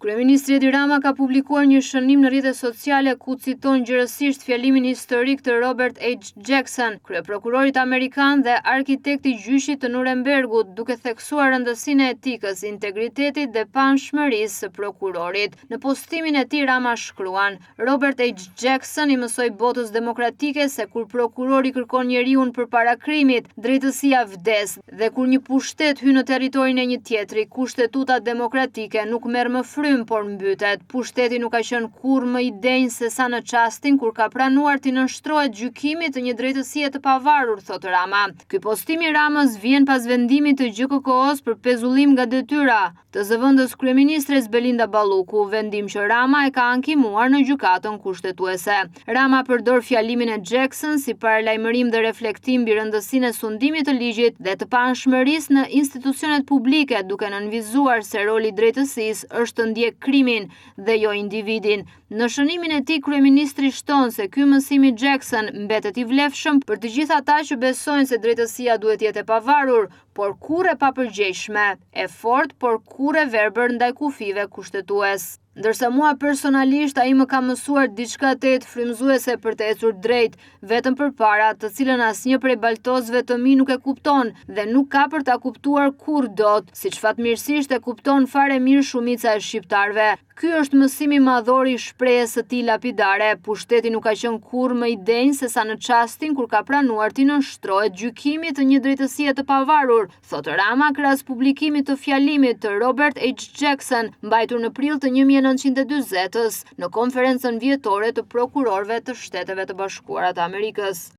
Kryeministri Edi Rama ka publikuar një shënim në rrjetet sociale ku citon gjërësisht fjalimin historik të Robert H. Jackson, kryeprokurorit amerikan dhe arkitekti i gjyqit të Nurembergut, duke theksuar rëndësinë e etikës, integritetit dhe panshmërisë së prokurorit. Në postimin e tij Rama shkruan: Robert H. Jackson i mësoi botës demokratike se kur prokurori kërkon njeriun përpara krimit, drejtësia vdes, dhe kur një pushtet hyn në territorin e një tjetri, kushtetuta demokratike nuk merr më frymë por mbytet. Pushteti nuk ka qenë kurrë më i denjë se sa në çastin kur ka pranuar të nënshtrohet gjykimit të një drejtësie të pavarur, thot Rama. Ky postim i Ramës vjen pas vendimit të GJKO-s për pezullim nga detyra të zëvendës kryeministres Belinda Balluku, vendim që Rama e ka ankimuar në gjykatën kushtetuese. Rama përdor fjalimin e Jackson si paralajmërim dhe reflektim mbi rëndësinë e sundimit të ligjit dhe të panshmërisë në institucionet publike, duke nënvizuar se roli i drejtësisë është të ndjek krimin dhe jo individin. Në shënimin e tij, kryeministri shton se ky mësim i Jackson mbetet i vlefshëm për të gjithë ata që besojnë se drejtësia duhet jetë e pavarur, por kurrë e papërgjegjshme, e fortë, por kurrë e verbër ndaj kufive kushtetues. Ndërsa mua personalisht ai më ka mësuar diçka të frymëzuese për të ecur drejt, vetëm përpara, të cilën asnjë prej baltozëve të mi nuk e kupton dhe nuk ka për ta kuptuar kurrë dot, siç fatmirësisht e kupton fare mirë shumica e shqiptarëve. Ky është mësimi madhor i shprehjes së tij lapidare. Pushteti nuk ka qenë kurrë më i denjë se sa në çastin kur ka pranuar të nënshtrohet gjykimi të një drejtësie të pavarur, thot Rama krahas publikimit të fjalimit të Robert H. Jackson, mbajtur në prill të 1940-s në konferencën vjetore të prokurorëve të Shteteve të Bashkuara të Amerikës.